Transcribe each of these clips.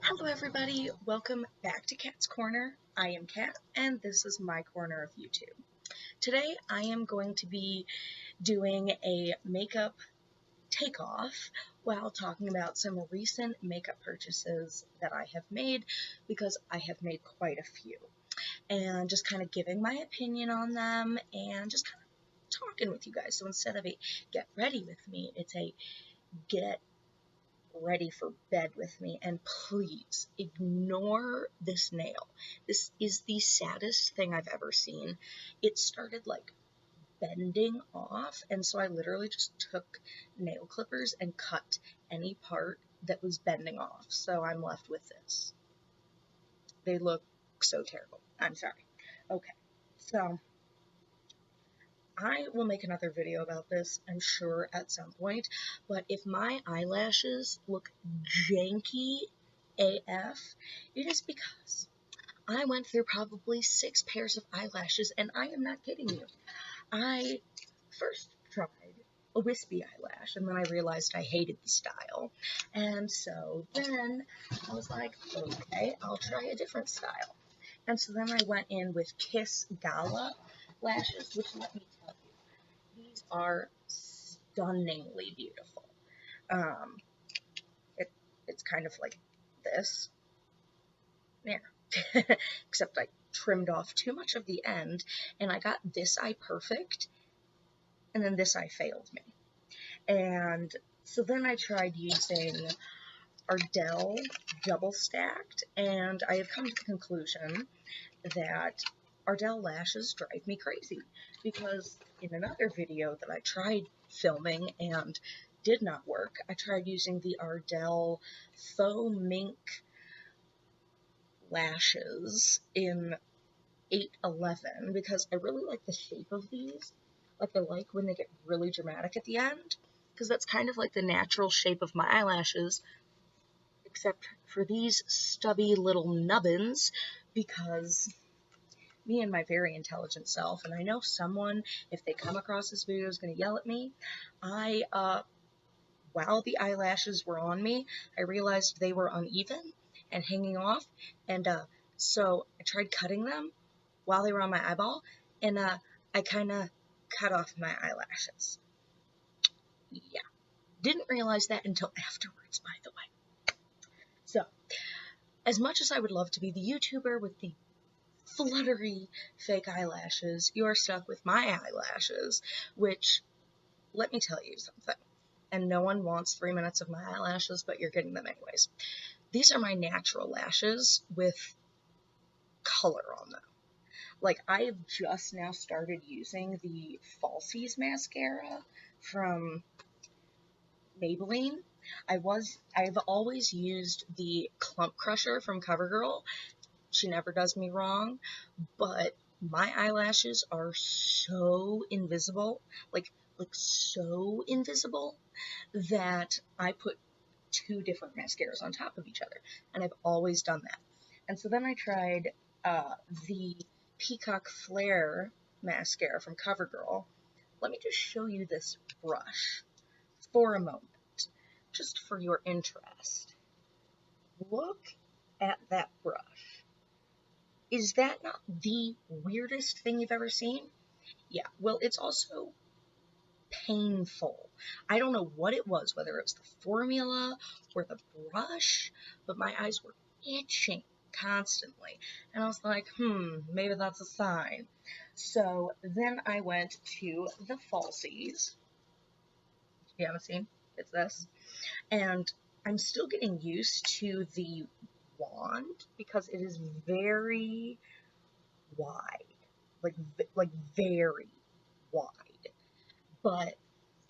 Hello everybody, welcome back to Kat's Corner. I am Kat and this is my corner of YouTube. Today I am going to be doing a makeup takeoff while talking about some recent makeup purchases that I have made because I have made quite a few. And just kind of giving my opinion on them and just kind of talking with you guys. So instead of a get ready with me, it's a get ready for bed with me, and please ignore this nail. This is the saddest thing I've ever seen. It started like bending off, and so I literally just took nail clippers and cut any part that was bending off, so I'm left with this. They look so terrible. I'm sorry. Okay, so I will make another video about this, I'm sure, at some point, but if my eyelashes look janky AF, it is because I went through probably 6 pairs of eyelashes, and I am not kidding you. I first tried a wispy eyelash, and then I realized I hated the style, and so then I was like, okay, I'll try a different style. And so then I went in with Kiss Gala lashes, which, let me tell you, these are stunningly beautiful. It's kind of like this. Yeah. Except I trimmed off too much of the end, and I got this eye perfect, and then this eye failed me. And so then I tried using Ardell double stacked, and I have come to the conclusion that Ardell lashes drive me crazy, because in another video that I tried filming and did not work, I tried using the Ardell faux mink lashes in 811 because I really like the shape of these. Like, I like when they get really dramatic at the end, because that's kind of like the natural shape of my eyelashes, except for these stubby little nubbins, because me and my very intelligent self, and I know someone, if they come across this video, is going to yell at me, while the eyelashes were on me, I realized they were uneven and hanging off, and so I tried cutting them while they were on my eyeball, and I kind of cut off my eyelashes. Yeah, didn't realize that until afterwards, by the way. So, as much as I would love to be the YouTuber with the fluttery fake eyelashes, you are stuck with my eyelashes, which, let me tell you something, and no one wants 3 minutes of my eyelashes, but you're getting them anyways. These are my natural lashes with color on them. Like, I have just now started using the Falsies mascara from Maybelline. I've always used the Clump Crusher from CoverGirl. She never does me wrong, but my eyelashes are so invisible, like so invisible, that I put 2 different mascaras on top of each other, and I've always done that. And so then I tried the Peacock Flare mascara from CoverGirl. Let me just show you this brush for a moment, just for your interest. Look at that brush. Is that not the weirdest thing you've ever seen? Yeah, well, it's also painful. I don't know what it was, whether it was the formula or the brush, but my eyes were itching constantly. And I was like, maybe that's a sign. So then I went to the Falsies. You haven't seen? It's this. And I'm still getting used to the wand because it is very wide. Like very wide. But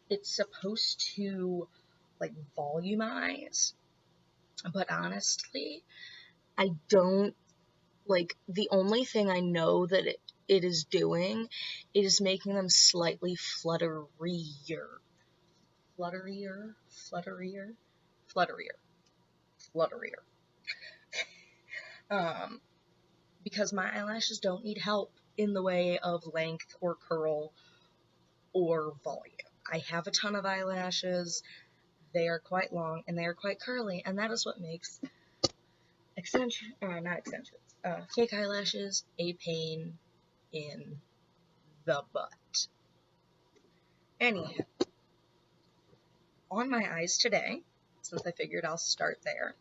it's supposed to, like, volumize. But honestly, I don't, like, the only thing I know that it is doing is making them slightly flutterier. Flutterier? Because my eyelashes don't need help in the way of length or curl or volume. I have a ton of eyelashes. They are quite long and they are quite curly, and that is what makes fake eyelashes, a pain in the butt. Anyhow, on my eyes today, since I figured I'll start there,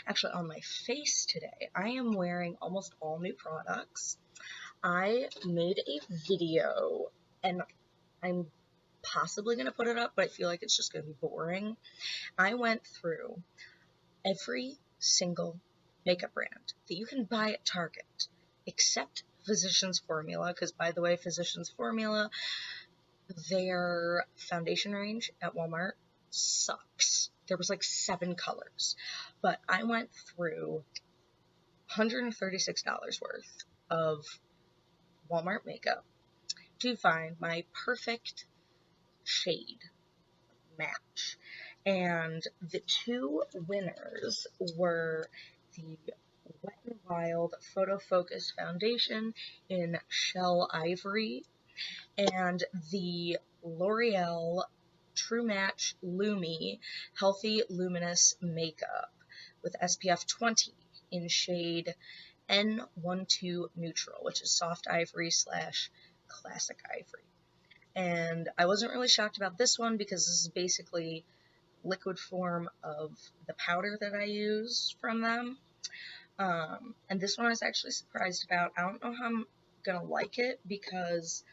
actually on my face today, I am wearing almost all new products. I made a video, and I'm possibly going to put it up, but I feel like it's just going to be boring. I went through every single makeup brand that you can buy at Target, except Physicians Formula, because by the way, Physicians Formula, their foundation range at Walmart sucks. There was like 7 colors, but I went through $136 worth of Walmart makeup to find my perfect shade match. And the 2 winners were the Wet n Wild Photo Focus Foundation in Shell Ivory and the L'Oreal True Match Lumi Healthy Luminous Makeup with SPF 20 in shade N12 Neutral, which is soft ivory / classic ivory. And I wasn't really shocked about this one because this is basically liquid form of the powder that I use from them. And this one I was actually surprised about. I don't know how I'm gonna like it because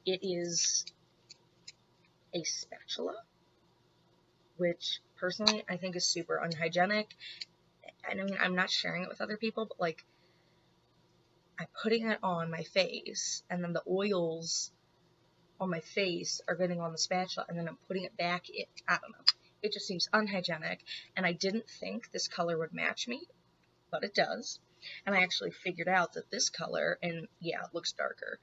it is a spatula, which personally I think is super unhygienic. I mean, I'm not sharing it with other people, but like, I'm putting it on my face, and then the oils on my face are getting on the spatula, and then I'm putting it back in. I don't know. It just seems unhygienic, and I didn't think this color would match me, but it does. And I actually figured out that this color, and yeah, it looks darker,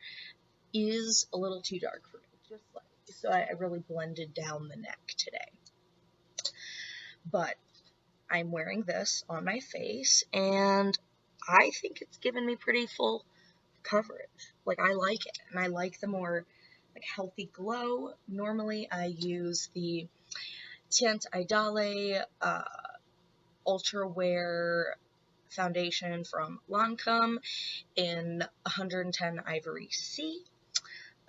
is a little too dark for me, just like, so I really blended down the neck today. But I'm wearing this on my face, and I think it's given me pretty full coverage. Like, I like it, and I like the more like healthy glow. Normally I use the Tint Idale Ultra Wear foundation from Lancome in 110 Ivory C.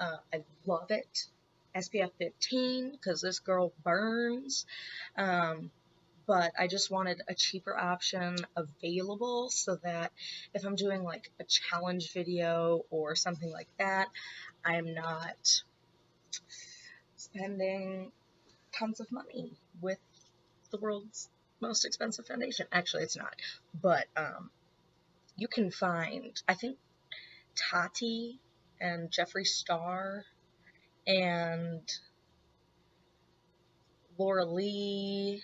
I love it. SPF 15 because this girl burns. But I just wanted a cheaper option available so that if I'm doing like a challenge video or something like that, I'm not spending tons of money with the world's most expensive foundation. Actually, it's not. But you can find, I think, Tati and Jeffree Star and Laura Lee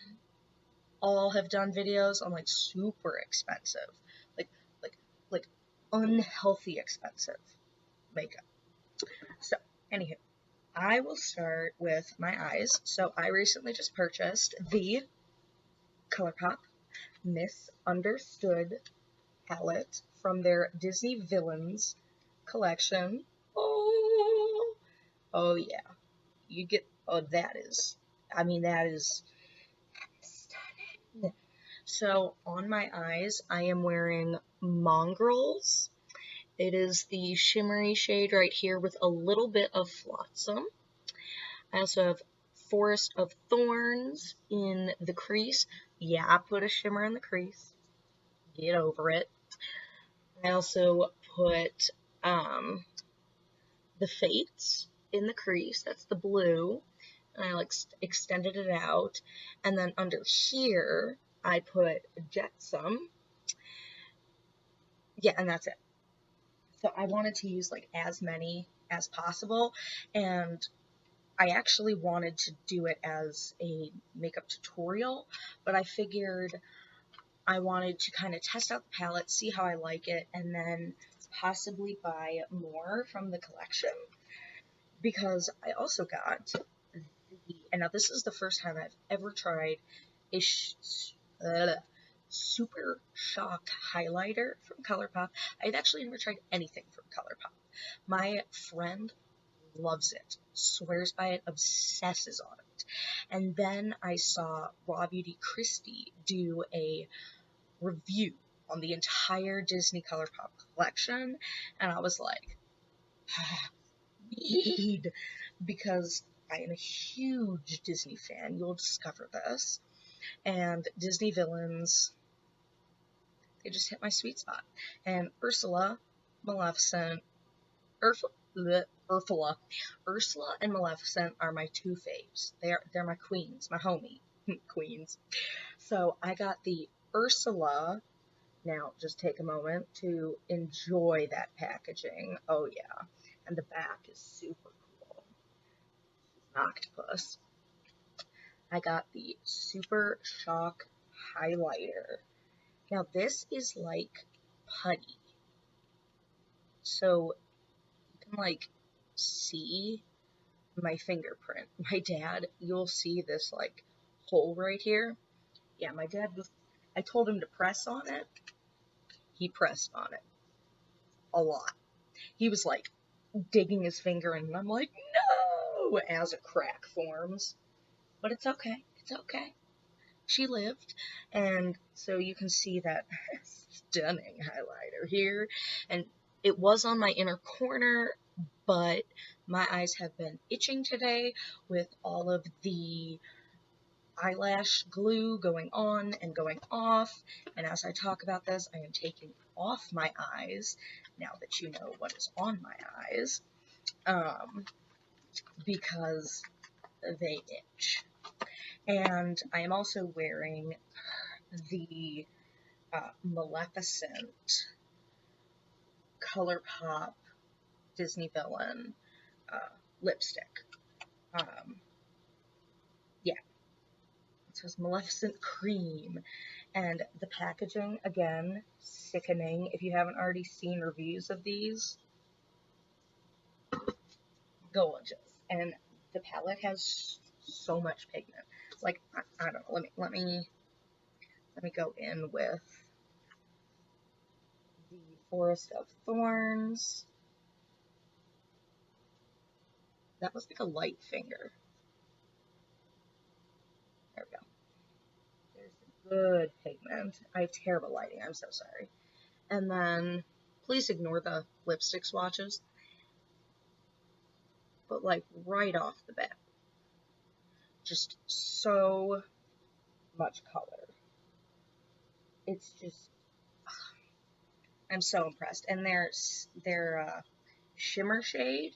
all have done videos on like super expensive, like unhealthy expensive makeup. So, anywho, I will start with my eyes. So I recently just purchased the ColourPop Misunderstood palette from their Disney Villains collection. Oh yeah, you get, oh, that is stunning. So on my eyes, I am wearing Mongrels. It is the shimmery shade right here with a little bit of Flotsam. I also have Forest of Thorns in the crease. Yeah, I put a shimmer in the crease. Get over it. I also put the Fates in the crease. That's the blue. And I like extended it out. And then under here, I put Jetsam. Yeah, and that's it. So I wanted to use like as many as possible, and I actually wanted to do it as a makeup tutorial, but I figured I wanted to kind of test out the palette, see how I like it, and then possibly buy more from the collection, because I also got and now this is the first time I've ever tried a Super Shock highlighter from ColourPop. I've actually never tried anything from ColourPop. My friend loves it, swears by it, obsesses on it. And then I saw Raw Beauty Christie do a review on the entire Disney ColourPop collection, and I was like, need, because I am a huge Disney fan. You'll discover this. And Disney villains, they just hit my sweet spot. And Ursula, Maleficent, Ursula and Maleficent are my two faves. They're my queens, my homie queens. So I got the Ursula. Now just take a moment to enjoy that packaging. Oh yeah, and the back is super cool. Octopus. I got the Super Shock Highlighter. Now this is like putty, so you can like see my fingerprint. My dad, you'll see this like hole right here. Yeah, my dad was, I told him to press on it. He pressed on it a lot. He was like digging his finger in, and I'm like, no, as a crack forms. But it's okay. It's okay. She lived, and so you can see that stunning highlighter here. And it was on my inner corner, but my eyes have been itching today with all of the eyelash glue going on and going off. And as I talk about this, I am taking off my eyes now that you know what is on my eyes, because they itch. And I am also wearing the Maleficent ColourPop Disney villain lipstick. Yeah, it says Maleficent Cream. And the packaging, again, sickening. If you haven't already seen reviews of these, gorgeous. And the palette has so much pigment. Like, I don't know, let me go in with the Forest of Thorns. That was like a light finger. There we go. There's good pigment. I have terrible lighting, I'm so sorry. And then, please ignore the lipstick swatches. But like right off the bat, just so much color. It's just, I'm so impressed. And their shimmer shade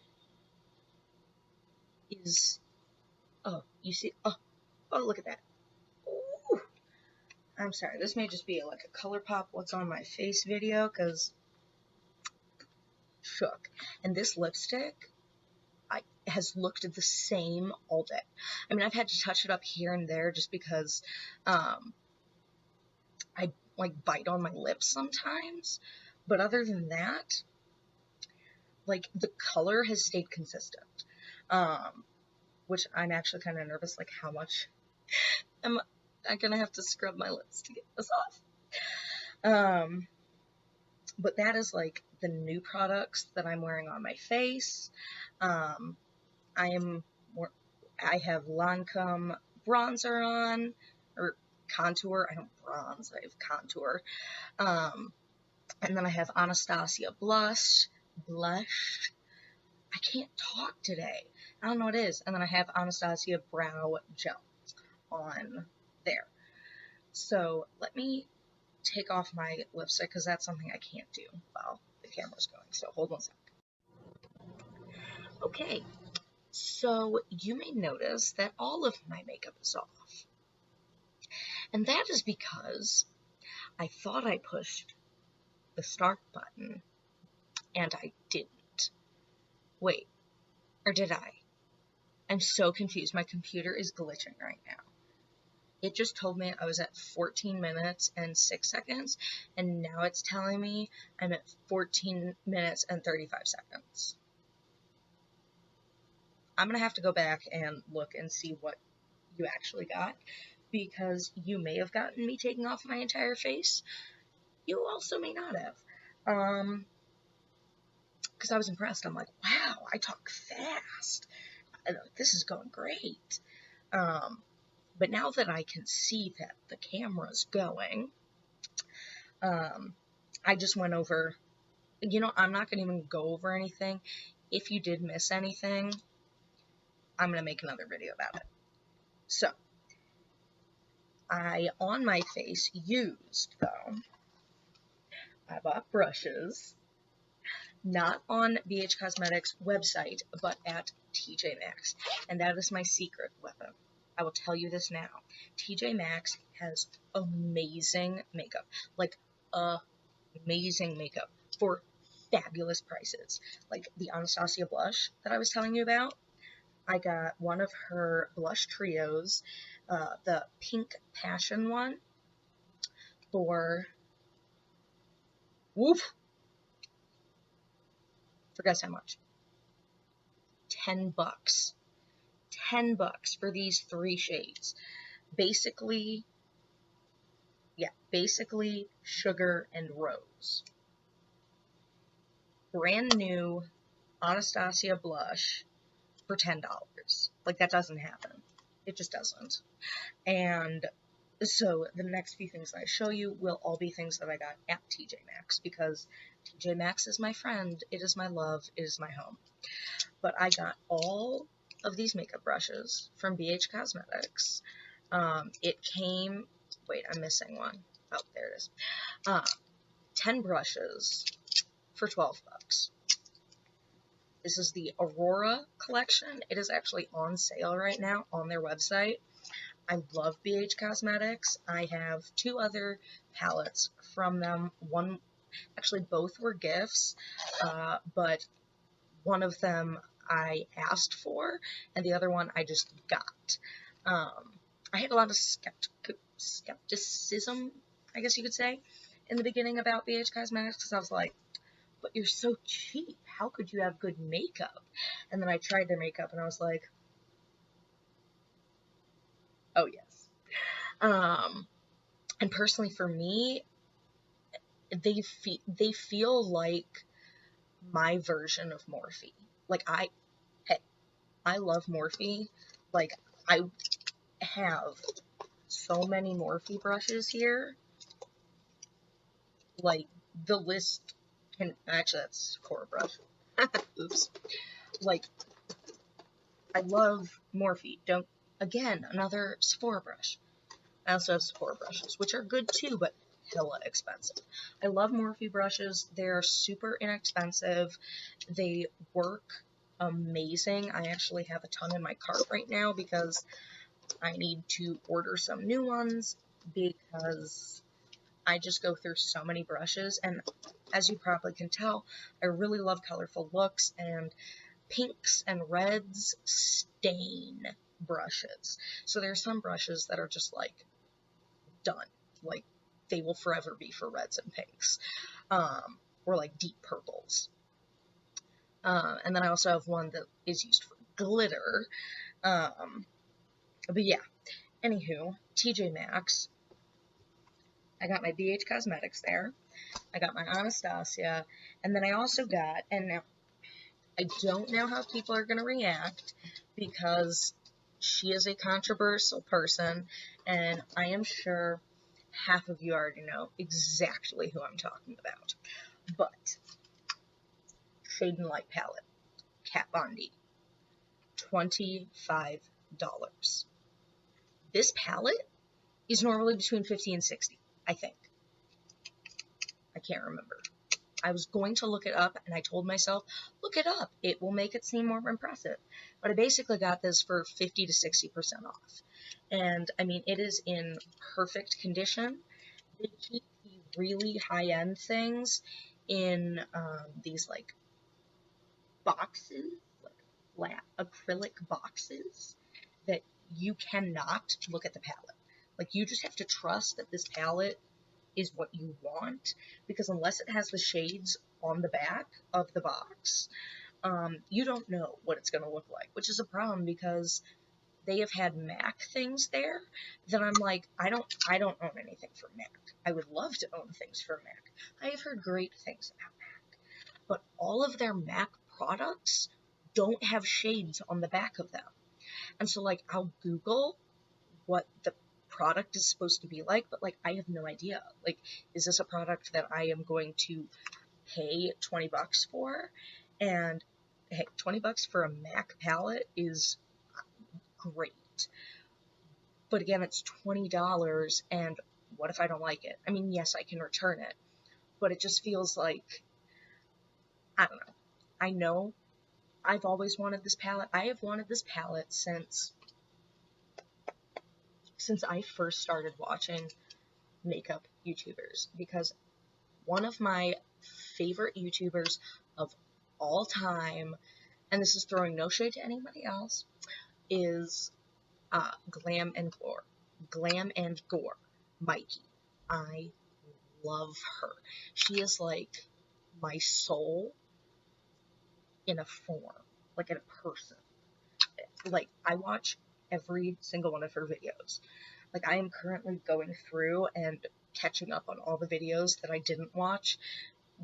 is, oh, you see, oh, look at that. Ooh. I'm sorry, this may just be like a ColourPop what's on my face video, because shook. And this lipstick has looked the same all day. I mean, I've had to touch it up here and there just because I like bite on my lips sometimes. But other than that, like the color has stayed consistent. Which I'm actually kind of nervous, like how much am I gonna have to scrub my lips to get this off. But that is like the new products that I'm wearing on my face. I have Lancome bronzer on, or contour. I don't bronze, I have contour. And then I have Anastasia blush. I can't talk today. I don't know what it is. And then I have Anastasia brow gel on there. So let me take off my lipstick, because that's something I can't do while the camera's going. So hold on a sec. Okay. So you may notice that all of my makeup is off. And that is because I thought I pushed the start button and I didn't. Wait, or did I? I'm so confused. My computer is glitching right now. It just told me I was at 14 minutes and 6 seconds, and now it's telling me I'm at 14 minutes and 35 seconds. I'm going to have to go back and look and see what you actually got, because you may have gotten me taking off my entire face. You also may not have. Because I was impressed. I'm like, wow, I talk fast. This is going great. But now that I can see that the camera's going, I just went over, I'm not going to even go over anything. If you did miss anything, I'm going to make another video about it. So, on my face, I bought brushes, not on BH Cosmetics website, but at TJ Maxx. And that is my secret weapon. I will tell you this now. TJ Maxx has amazing makeup. Like, amazing makeup for fabulous prices. Like the Anastasia blush that I was telling you about. I got one of her blush trios, the Pink Passion one, for, woof, for guess how much? $10. $10 for these 3 shades. Basically sugar and rose. Brand new Anastasia blush for $10. Like, that doesn't happen. It just doesn't. And so the next few things that I show you will all be things that I got at TJ Maxx, because TJ Maxx is my friend, it is my love, it is my home. But I got all of these makeup brushes from BH Cosmetics. It came, wait, I'm missing one. Oh, there it is. 10 brushes for $12. This is the Aurora collection. It is actually on sale right now on their website. I love BH Cosmetics. I have 2 other palettes from them. Actually both were gifts, but one of them I asked for, and the other one I just got. I had a lot of skepticism, I guess you could say, in the beginning about BH Cosmetics, because I was like, but you're so cheap. How could you have good makeup? And then I tried their makeup, and I was like, oh yes. And personally for me, they feel like my version of Morphe. Like, I love Morphe. Like, I have so many Morphe brushes here. Like, the list can, actually that's Sephora brush. Oops. Like, I love Morphe. Again, another Sephora brush. I also have Sephora brushes, which are good too, but hella expensive. I love Morphe brushes. They're super inexpensive. They work amazing. I actually have a ton in my cart right now because I need to order some new ones, because I just go through so many brushes, and as you probably can tell, I really love colorful looks, and pinks and reds stain brushes. So there are some brushes that are just like done. Like, they will forever be for reds and pinks, or like deep purples. And then I also have one that is used for glitter. But yeah, anywho, TJ Maxx. I got my BH Cosmetics there. I got my Anastasia. And then I also got, and now I don't know how people are going to react, because she is a controversial person, and I am sure half of you already know exactly who I'm talking about. But Shade and Light palette, Kat Von D, $25. This palette is normally between $50 and $60, I think. I can't remember. I was going to look it up, and I told myself, look it up. It will make it seem more impressive. But I basically got this for 50 to 60% off. And, I mean, it is in perfect condition. They keep the really high-end things in these, like, boxes, like flat acrylic boxes, that you cannot look at the palette. Like, you just have to trust that this palette is what you want, because unless it has the shades on the back of the box, you don't know what it's going to look like, which is a problem, because they have had MAC things there that I'm like, I don't own anything from MAC. I would love to own things from MAC. I have heard great things about MAC, but all of their MAC products don't have shades on the back of them. And so, like, I'll Google what the product is supposed to be like, but like I have no idea. Like, is this a product that I am going to pay 20 bucks for? And hey, 20 bucks for a MAC palette is great. But again, it's $20, and what if I don't like it? I mean, yes, I can return it, but it just feels like, I don't know. I know I've always wanted this palette. I have wanted this palette since I first started watching makeup YouTubers, because one of my favorite YouTubers of all time, and this is throwing no shade to anybody else, is Glam and Gore Mikey. I love her. She is like my soul in a form, like in a person. Like, I watch every single one of her videos. Like, I am currently going through and catching up on all the videos that I didn't watch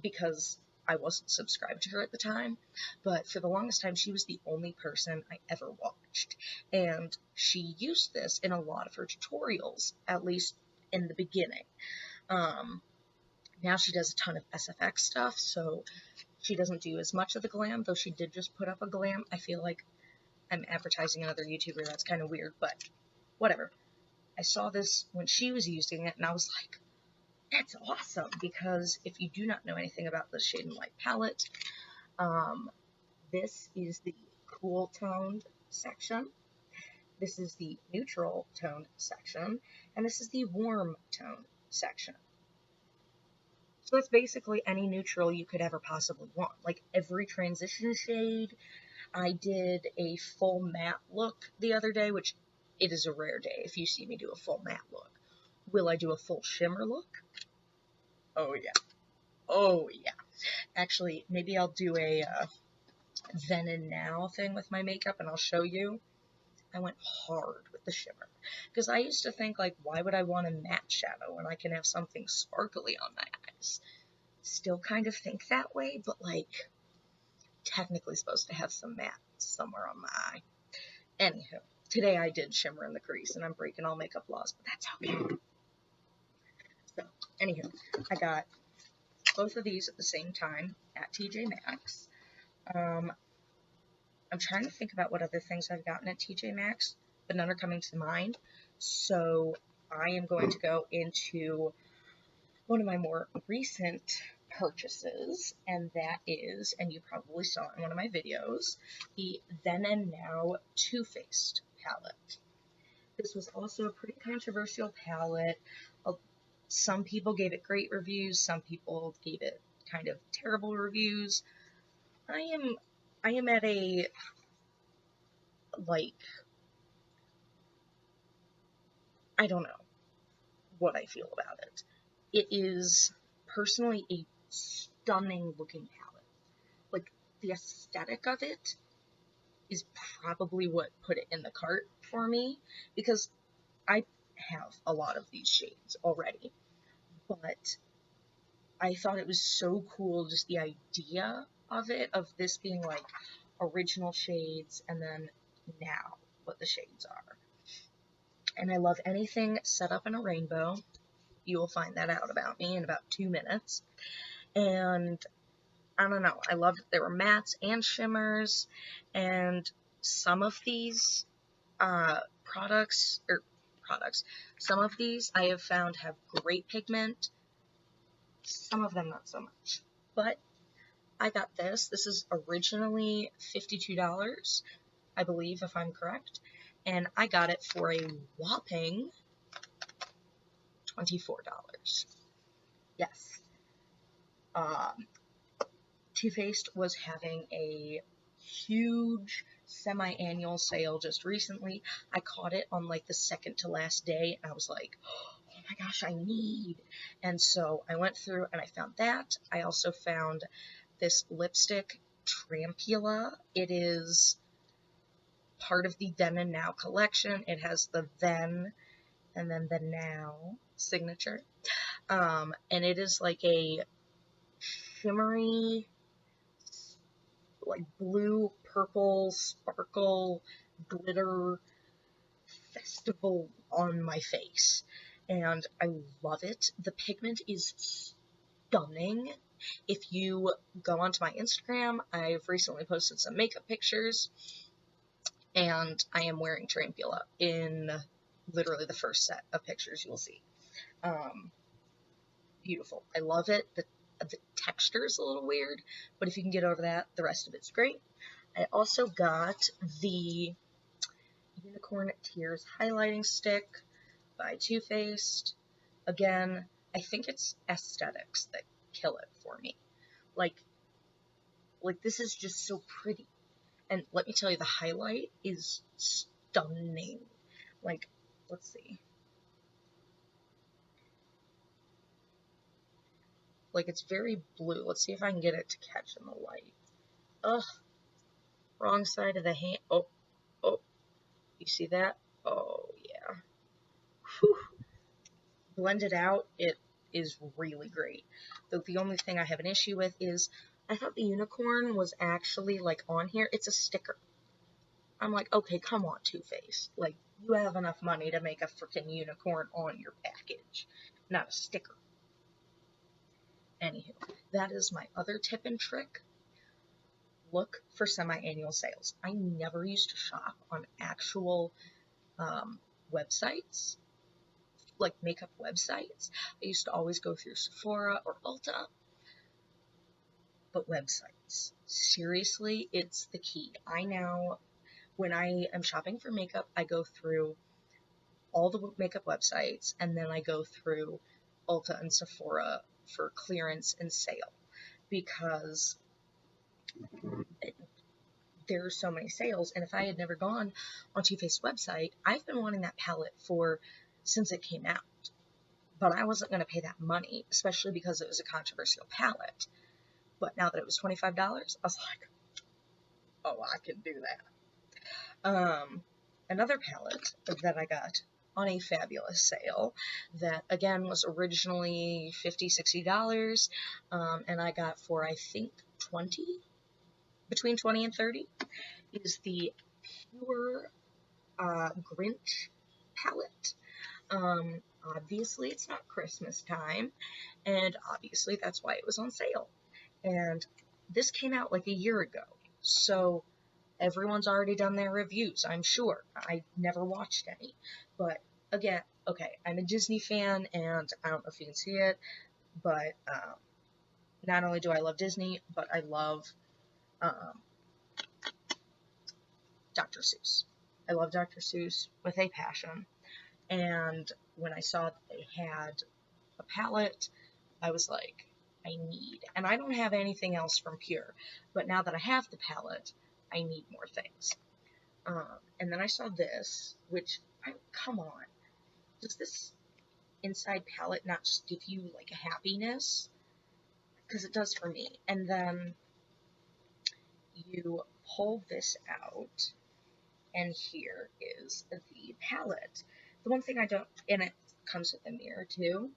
because I wasn't subscribed to her at the time. But for the longest time, she was the only person I ever watched. And she used this in a lot of her tutorials, at least in the beginning. Now she does a ton of SFX stuff, so she doesn't do as much of the glam, though she did just put up a glam. I feel like I'm advertising another YouTuber. That's kind of weird, but whatever. I saw this when she was using it, and I was like, that's awesome, because if you do not know anything about the Shade and Light palette, this is the cool toned section, this is the neutral toned section, and this is the warm toned section. So that's basically any neutral you could ever possibly want. Like, every transition shade. I did a full matte look the other day, which it is a rare day if you see me do a full matte look. Will I do a full shimmer look? Oh yeah. Oh yeah. Actually, maybe I'll do a then and now thing with my makeup, and I'll show you. I went hard with the shimmer, because I used to think, like, why would I want a matte shadow when I can have something sparkly on my eyes? Still kind of think that way, but like, technically supposed to have some matte somewhere on my eye. Anywho, today I did shimmer in the crease, and I'm breaking all makeup laws, but that's okay. So, anywho, I got both of these at the same time at TJ Maxx. I'm trying to think about what other things I've gotten at TJ Maxx, but none are coming to mind. So I am going to go into one of my more recent purchases, and that is, and you probably saw it in one of my videos, the Then and Now Too Faced palette. This was also a pretty controversial palette. Some people gave it great reviews, some people gave it kind of terrible reviews. I am at a, like, I don't know what I feel about it. It is personally a stunning looking palette. Like, the aesthetic of it is probably what put it in the cart for me, because I have a lot of these shades already, but I thought it was so cool, just the idea of it, of this being like original shades and then now what the shades are. And I love anything set up in a rainbow. You will find that out about me in about 2 minutes. And I don't know, I loved that there were mattes and shimmers, and some of these some of these I have found have great pigment, some of them not so much. But I got this. This is originally $52, I believe, if I'm correct, and I got it for a whopping $24. Yes. Too Faced was having a huge semi-annual sale just recently. I caught it on like the second to last day, and I was like, oh my gosh, I need. And so I went through and I found that. I also found this lipstick, Trampula. It is part of the Then and Now collection. It has the Then and then the Now signature. And it is like a shimmery, like blue, purple, sparkle, glitter, festival on my face, and I love it. The pigment is stunning. If you go onto my Instagram, I've recently posted some makeup pictures, and I am wearing Tarantula in literally the first set of pictures you'll see. Beautiful. I love it. The texture is a little weird, but if you can get over that, the rest of it's great. I also got the Unicorn Tears highlighting stick by Too Faced. Again, I think it's aesthetics that kill it for me. Like this is just so pretty. And let me tell you, the highlight is stunning. Like, let's see. Like, it's very blue. Let's see if I can get it to catch in the light. Ugh. Wrong side of the hand. Oh. You see that? Oh, yeah. Whew. Blended out, it is really great. Though the only thing I have an issue with is I thought the unicorn was actually, like, on here. It's a sticker. I'm like, okay, come on, Too Faced. Like, you have enough money to make a freaking unicorn on your package, not a sticker. Anywho, that is my other tip and trick. Look for semi-annual sales. I never used to shop on actual websites, like makeup websites. I used to always go through Sephora or Ulta, but websites, seriously, it's the key. I now, when I am shopping for makeup, I go through all the makeup websites, and then I go through Ulta and Sephora for clearance and sale, because there are so many sales. And if I had never gone on Too Faced's website, I've been wanting that palette since it came out, but I wasn't going to pay that money, especially because it was a controversial palette. But now that it was $25, I was like, oh, I can do that. Another palette that I got on a fabulous sale that, again, was originally $50, $60, and I got for, I think, between 20 and 30, is the Pure Grinch palette. Obviously, it's not Christmas time, and obviously that's why it was on sale. And this came out like a year ago, so everyone's already done their reviews, I'm sure. I never watched any, but again, okay, I'm a Disney fan, and I don't know if you can see it, but not only do I love Disney, but I love Dr. Seuss. I love Dr. Seuss with a passion, and when I saw that they had a palette, I was like, I need, and I don't have anything else from Pure, but now that I have the palette, I need more things. And then I saw this, which, come on, does this inside palette not just give you like a happiness? Because it does for me. And then you pull this out, and here is the palette. The one thing I don't, and it comes with a mirror too.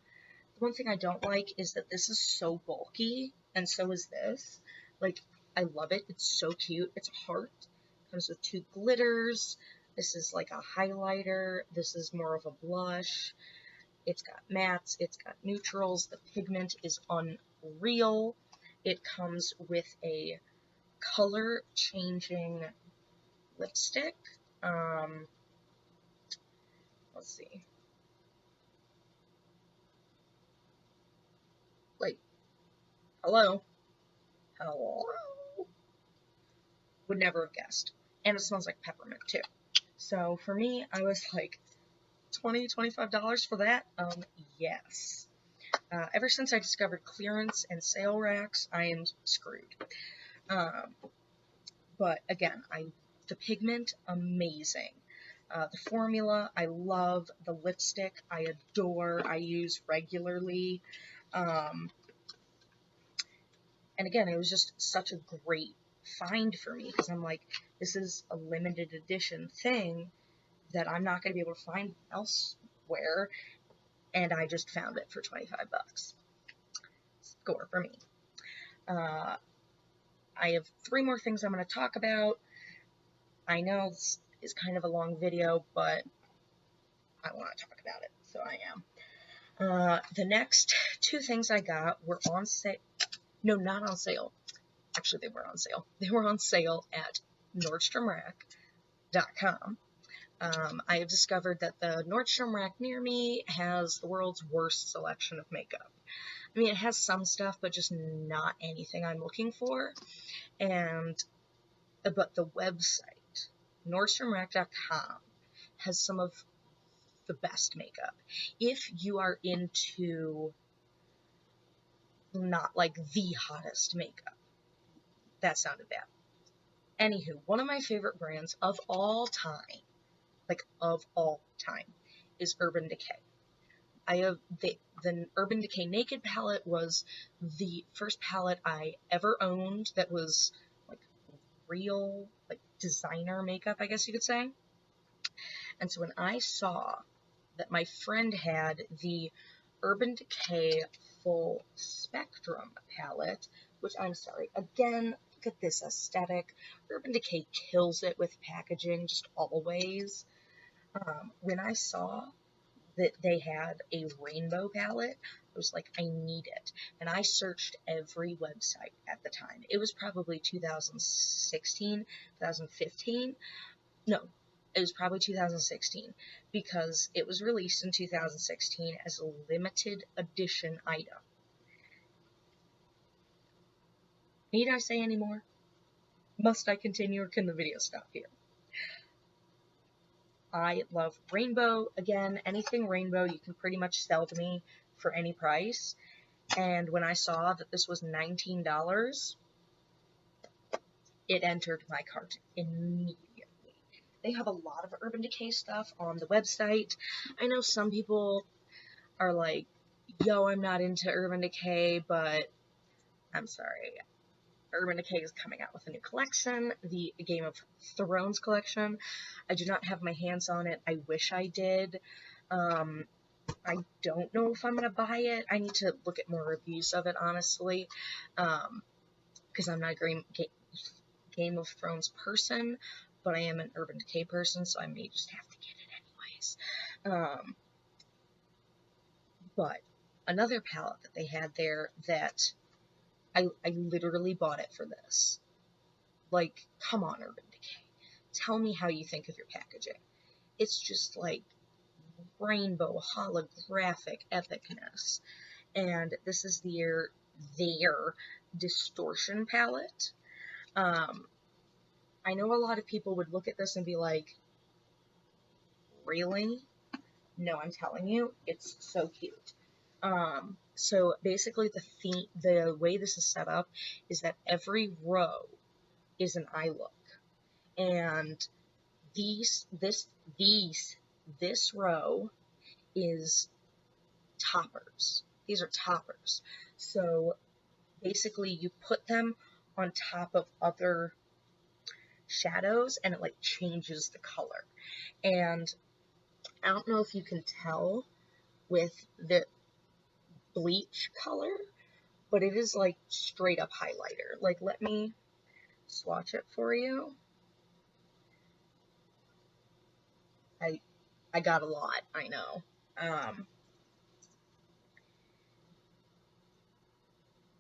The one thing I don't like is that this is so bulky, and so is this. Like, I love it. It's so cute. It's a heart. It comes with 2 glitters. This is like a highlighter. This is more of a blush. It's got mattes. It's got neutrals. The pigment is unreal. It comes with a color changing lipstick. Let's see. Like, hello? Would never have guessed. And it smells like peppermint too. So for me, I was like, $20, $25 for that? Yes. Ever since I discovered clearance and sale racks, I am screwed. But again, the pigment, amazing. The formula, I love. The lipstick, I adore. I use regularly. And again, it was just such a great find for me, because I'm like, this is a limited edition thing that I'm not going to be able to find elsewhere, and I just found it for 25 bucks. Score for me. I have 3 more things I'm going to talk about. I know this is kind of a long video, but I want to talk about it, so I am. The next two things I got were on sale. No, not on sale. Actually, they were on sale. They were on sale at NordstromRack.com. I have discovered that the Nordstrom Rack near me has the world's worst selection of makeup. I mean, it has some stuff, but just not anything I'm looking for. But the website, NordstromRack.com, has some of the best makeup. If you are into not like the hottest makeup. That sounded bad. Anywho, one of my favorite brands of all time, is Urban Decay. I have the Urban Decay Naked palette was the first palette I ever owned that was like real, like designer makeup, I guess you could say. And so when I saw that my friend had the Urban Decay Full Spectrum palette, which I'm sorry, again, look at this aesthetic. Urban Decay kills it with packaging, just always. When I saw that they had a rainbow palette, I was like, I need it. And I searched every website at the time. It was probably 2016, 2015. No, it was probably 2016 because it was released in 2016 as a limited edition item. Need I say any more? Must I continue or can the video stop here? I love rainbow. Again, anything rainbow you can pretty much sell to me for any price. And when I saw that this was $19, it entered my cart immediately. They have a lot of Urban Decay stuff on the website. I know some people are like, yo, I'm not into Urban Decay, but I'm sorry. Urban Decay is coming out with a new collection, the Game of Thrones collection. I do not have my hands on it. I wish I did. I don't know if I'm going to buy it. I need to look at more reviews of it, honestly, because I'm not a Game of Thrones person, but I am an Urban Decay person, so I may just have to get it anyways. But another palette that they had there that I literally bought it for this. Like, come on, Urban Decay. Tell me how you think of your packaging. It's just like rainbow, holographic epicness. And this is their Distortion palette. I know a lot of people would look at this and be like, really? No, I'm telling you, it's so cute. So basically the way this is set up is that every row is an eye look. And this row is toppers. These are toppers. So basically you put them on top of other shadows and it like changes the color. And I don't know if you can tell with the bleach color, but it is like straight up highlighter. Like, let me swatch it for you. I got a lot, I know.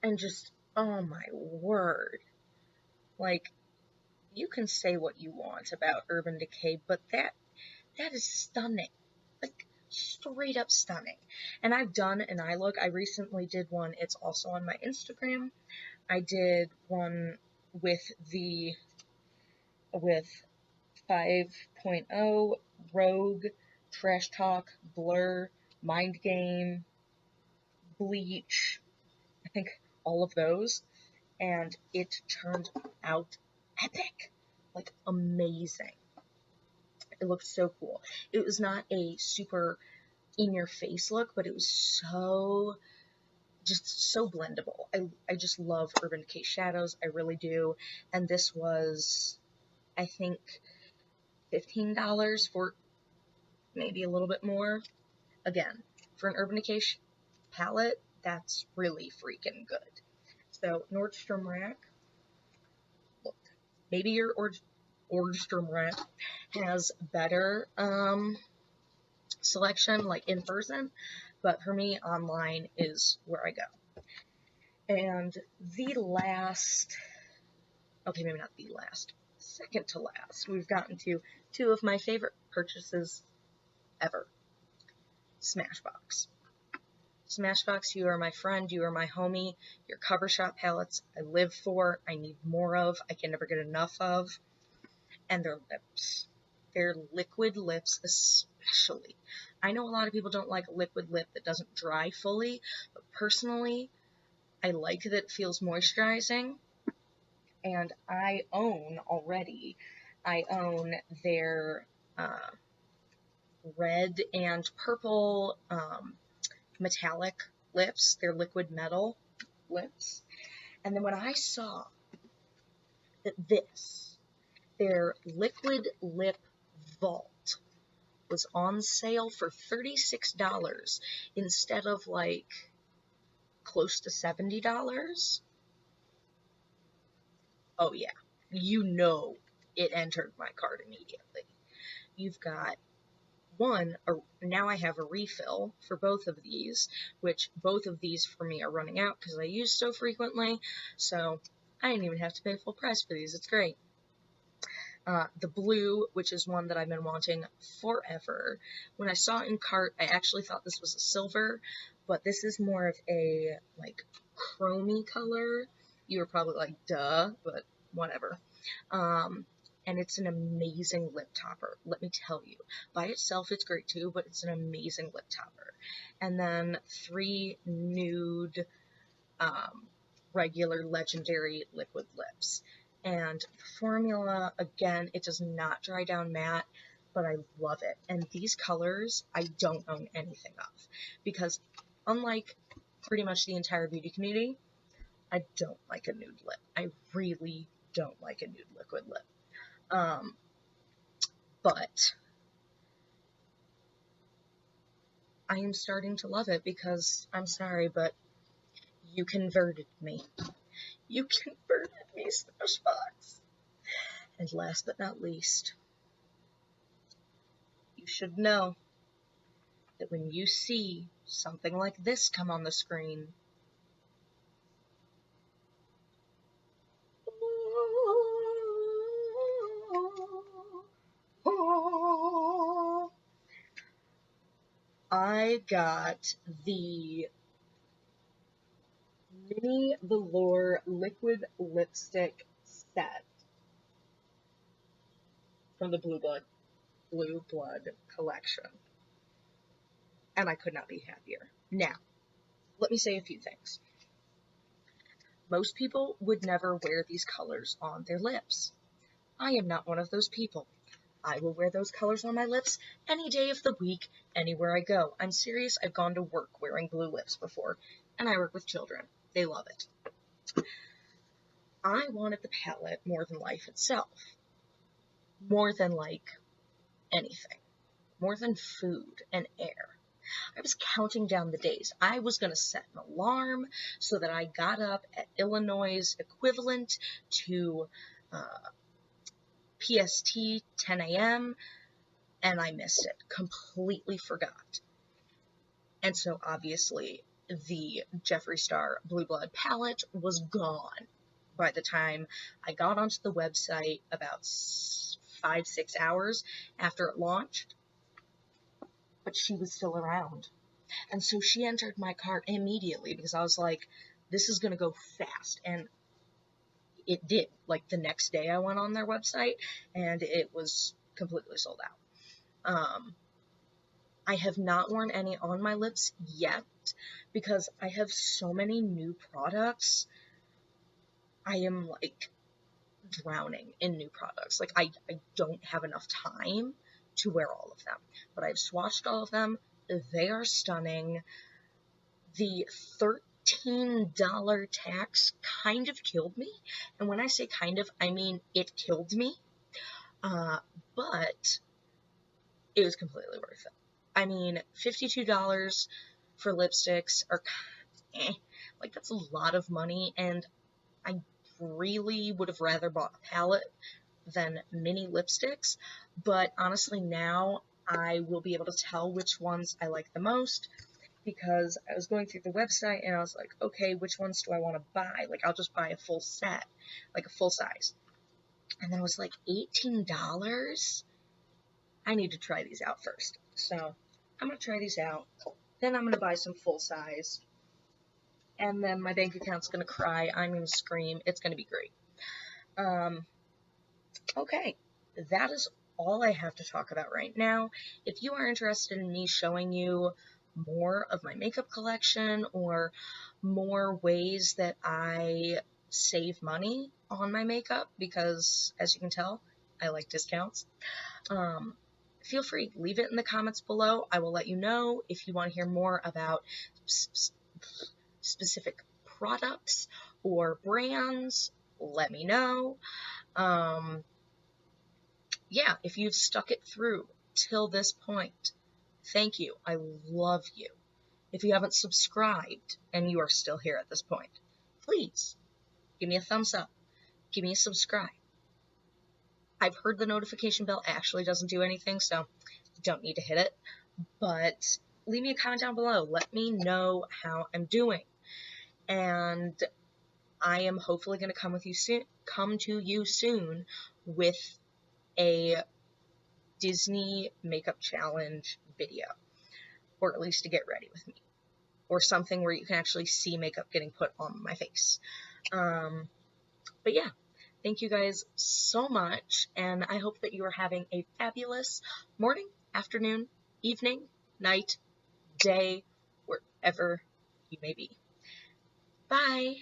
And just, oh my word. Like, you can say what you want about Urban Decay, but that is stunning. Like, straight up stunning. And I've done an eye look. I recently did one. It's also on my Instagram. I did one with 5.0, Rogue, Trash Talk, Blur, Mind Game, Bleach, I think all of those, and it turned out epic, like amazing. It looked so cool. It was not a super in-your-face look, but it was so blendable. I just love Urban Decay shadows, I really do, and this was, I think, $15 for maybe a little bit more. Again, for an Urban Decay palette, that's really freaking good. So, Nordstrom Rack, look, maybe your Nordstrom Rack has better selection, like in person, but for me, online is where I go. And the last, okay, maybe not the last, second to last, we've gotten to two of my favorite purchases ever. Smashbox. Smashbox, you are my friend, you are my homie. Your cover shop palettes I live for, I need more of, I can never get enough of. And their lips. Their liquid lips especially. I know a lot of people don't like a liquid lip that doesn't dry fully, but personally, I like that it feels moisturizing. And I own their red and purple metallic lips, their liquid metal lips. And then when I saw that their liquid lip vault was on sale for $36 instead of like close to $70, oh yeah, you know it entered my cart immediately. You've got now I have a refill for both of these, which both of these for me are running out because I use so frequently, so I didn't even have to pay full price for these. It's great. The blue, which is one that I've been wanting forever. When I saw it in cart, I actually thought this was a silver, but this is more of a, like, chromey color. You were probably like, duh, but whatever. And it's an amazing lip topper, let me tell you. By itself, it's great too, but it's an amazing lip topper. And then 3 nude, regular legendary liquid lips. And the formula, again, it does not dry down matte, but I love it. And these colors, I don't own anything of. Because unlike pretty much the entire beauty community, I don't like a nude lip. I really don't like a nude liquid lip. But I am starting to love it because, I'm sorry, but you converted me. You converted me, Smashbox. And last but not least, you should know that when you see something like this come on the screen, I got the Mini Velour Liquid Lipstick Set from the Blue Blood collection. And I could not be happier. Now, let me say a few things. Most people would never wear these colors on their lips. I am not one of those people. I will wear those colors on my lips any day of the week, anywhere I go. I'm serious, I've gone to work wearing blue lips before, and I work with children. They love it. I wanted the palette more than life itself. More than, like, anything. More than food and air. I was counting down the days. I was going to set an alarm so that I got up at Illinois' equivalent to PST 10 a.m. and I missed it. Completely forgot. And so obviously the Jeffree Star Blue Blood palette was gone by the time I got onto the website about 5-6 hours after it launched. But she was still around. And so she entered my cart immediately because I was like, this is going to go fast. And it did. Like, the next day I went on their website and it was completely sold out. I have not worn any on my lips yet because I have so many new products. I am, like, drowning in new products. Like, I don't have enough time to wear all of them. But I've swatched all of them. They are stunning. The $13 tax kind of killed me. And when I say kind of, I mean it killed me. But it was completely worth it. I mean, $52 for lipsticks are like, that's a lot of money, and I really would have rather bought a palette than mini lipsticks, but honestly now I will be able to tell which ones I like the most, because I was going through the website and I was like, okay, which ones do I want to buy? Like, I'll just buy a full set, like a full size. And then it was like $18. I need to try these out first. So I'm going to try these out. Then I'm going to buy some full size. And then my bank account's going to cry. I'm going to scream. It's going to be great. Okay, that is all I have to talk about right now. If you are interested in me showing you more of my makeup collection or more ways that I save money on my makeup, because as you can tell, I like discounts, feel free, leave it in the comments below. I will let you know if you want to hear more about specific products or brands. Let me know. Yeah, if you've stuck it through till this point, thank you. I love you. If you haven't subscribed and you are still here at this point, please give me a thumbs up. Give me a subscribe. I've heard the notification bell actually doesn't do anything, so you don't need to hit it. But leave me a comment down below. Let me know how I'm doing. And I am hopefully going to come to you soon with a Disney makeup challenge video, or at least to get ready with me, or something where you can actually see makeup getting put on my face. But yeah, thank you guys so much, and I hope that you are having a fabulous morning, afternoon, evening, night, day, wherever you may be. Bye!